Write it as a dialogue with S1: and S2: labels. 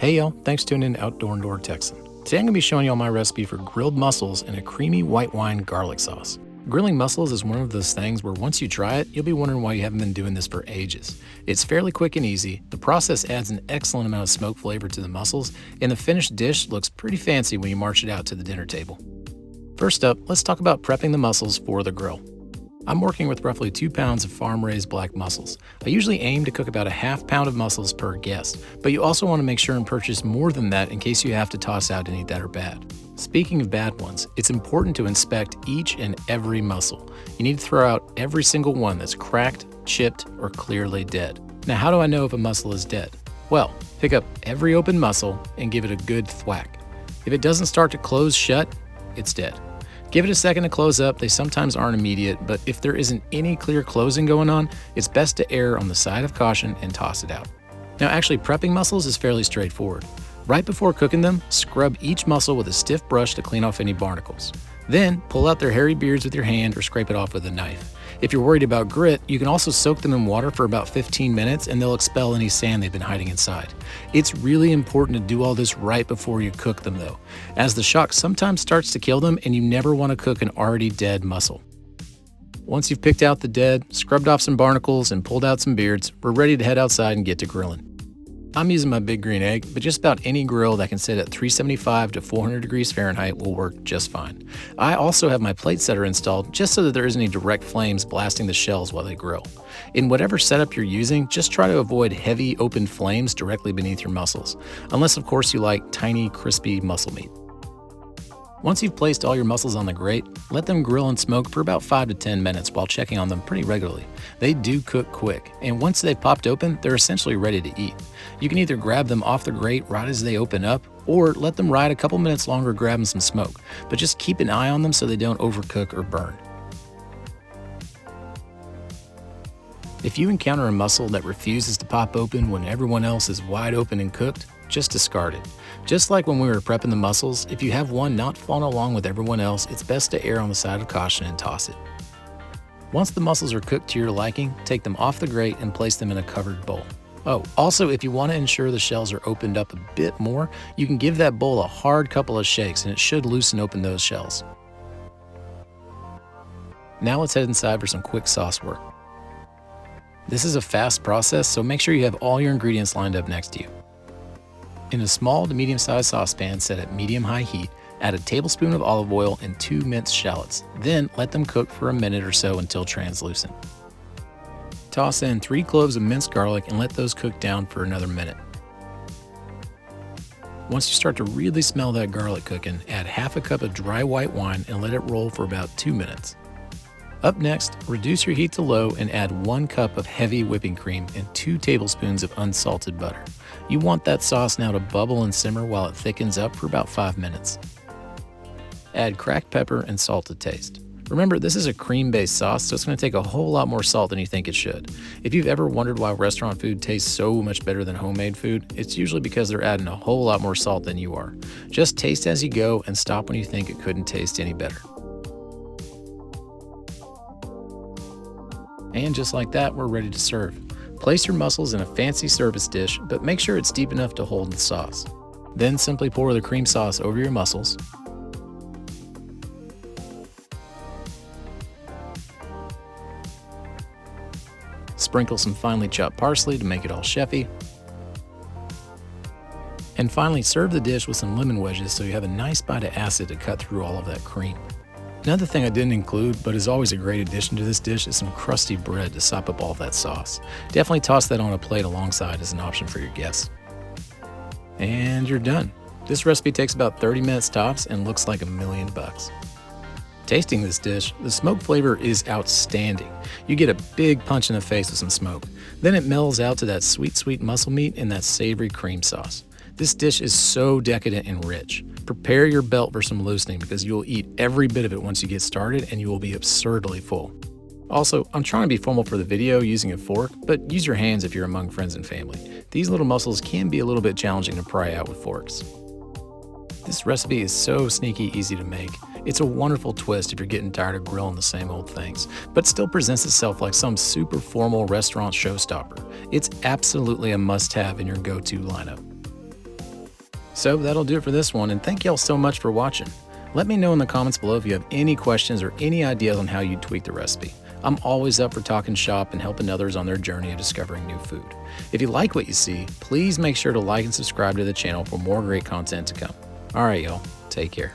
S1: Hey y'all, thanks for tuning in to Outdoor and Door Texan. Today I'm going to be showing y'all my recipe for grilled mussels in a creamy white wine garlic sauce. Grilling mussels is one of those things where once you try it, you'll be wondering why you haven't been doing this for ages. It's fairly quick and easy, the process adds an excellent amount of smoke flavor to the mussels, and the finished dish looks pretty fancy when you march it out to the dinner table. First up, let's talk about prepping the mussels for the grill. I'm working with roughly 2 pounds of farm-raised black mussels. I usually aim to cook about a half pound of mussels per guest, but you also want to make sure and purchase more than that in case you have to toss out any that are bad. Speaking of bad ones, it's important to inspect each and every mussel. You need to throw out every single one that's cracked, chipped, or clearly dead. Now, how do I know if a mussel is dead? Well, pick up every open mussel and give it a good thwack. If it doesn't start to close shut, it's dead. Give it a second to close up. They sometimes aren't immediate, but if there isn't any clear closing going on, it's best to err on the side of caution and toss it out. Now, actually prepping mussels is fairly straightforward. Right before cooking them, scrub each mussel with a stiff brush to clean off any barnacles. Then, pull out their hairy beards with your hand or scrape it off with a knife. If you're worried about grit, you can also soak them in water for about 15 minutes and they'll expel any sand they've been hiding inside. It's really important to do all this right before you cook them though, as the shock sometimes starts to kill them and you never want to cook an already dead mussel. Once you've picked out the dead, scrubbed off some barnacles, and pulled out some beards, we're ready to head outside and get to grilling. I'm using my Big Green Egg, but just about any grill that can sit at 375 to 400 degrees Fahrenheit will work just fine. I also have my plate setter installed just so that there isn't any direct flames blasting the shells while they grill. In whatever setup you're using, just try to avoid heavy open flames directly beneath your mussels, unless of course you like tiny, crispy mussel meat. Once you've placed all your mussels on the grate, let them grill and smoke for about 5 to 10 minutes while checking on them pretty regularly. They do cook quick, and once they've popped open, they're essentially ready to eat. You can either grab them off the grate right as they open up, or let them ride a couple minutes longer grabbing some smoke, but just keep an eye on them so they don't overcook or burn. If you encounter a mussel that refuses to pop open when everyone else is wide open and cooked, just discard it. Just like when we were prepping the mussels, if you have one not following along with everyone else, it's best to err on the side of caution and toss it. Once the mussels are cooked to your liking, take them off the grate and place them in a covered bowl. Oh, also, if you want to ensure the shells are opened up a bit more, you can give that bowl a hard couple of shakes and it should loosen open those shells. Now let's head inside for some quick sauce work. This is a fast process, so make sure you have all your ingredients lined up next to you. In a small to medium-sized saucepan set at medium-high heat, add a tablespoon of olive oil and 2 minced shallots. Then let them cook for a minute or so until translucent. Toss in 3 cloves of minced garlic and let those cook down for another minute. Once you start to really smell that garlic cooking, add half a cup of dry white wine and let it roll for about 2 minutes. Up next, reduce your heat to low and add 1 cup of heavy whipping cream and 2 tablespoons of unsalted butter. You want that sauce now to bubble and simmer while it thickens up for about 5 minutes. Add cracked pepper and salt to taste. Remember, this is a cream-based sauce, so it's going to take a whole lot more salt than you think it should. If you've ever wondered why restaurant food tastes so much better than homemade food, it's usually because they're adding a whole lot more salt than you are. Just taste as you go and stop when you think it couldn't taste any better. And just like that, we're ready to serve. Place your mussels in a fancy service dish, but make sure it's deep enough to hold the sauce. Then simply pour the cream sauce over your mussels. Sprinkle some finely chopped parsley to make it all chefy. And finally, serve the dish with some lemon wedges so you have a nice bite of acid to cut through all of that cream. Another thing I didn't include, but is always a great addition to this dish, is some crusty bread to sop up all of that sauce. Definitely toss that on a plate alongside as an option for your guests. And you're done. This recipe takes about 30 minutes tops and looks like $1,000,000. Tasting this dish, the smoke flavor is outstanding. You get a big punch in the face with some smoke. Then it melds out to that sweet mussel meat and that savory cream sauce. This dish is so decadent and rich. Prepare your belt for some loosening because you will eat every bit of it once you get started and you will be absurdly full. Also, I'm trying to be formal for the video using a fork, but use your hands if you're among friends and family. These little mussels can be a little bit challenging to pry out with forks. This recipe is so sneaky easy to make. It's a wonderful twist if you're getting tired of grilling the same old things, but still presents itself like some super formal restaurant showstopper. It's absolutely a must-have in your go-to lineup. So that'll do it for this one, and thank y'all so much for watching. Let me know in the comments below if you have any questions or any ideas on how you'd tweak the recipe. I'm always up for talking shop and helping others on their journey of discovering new food. If you like what you see, please make sure to like and subscribe to the channel for more great content to come. All right, y'all, take care.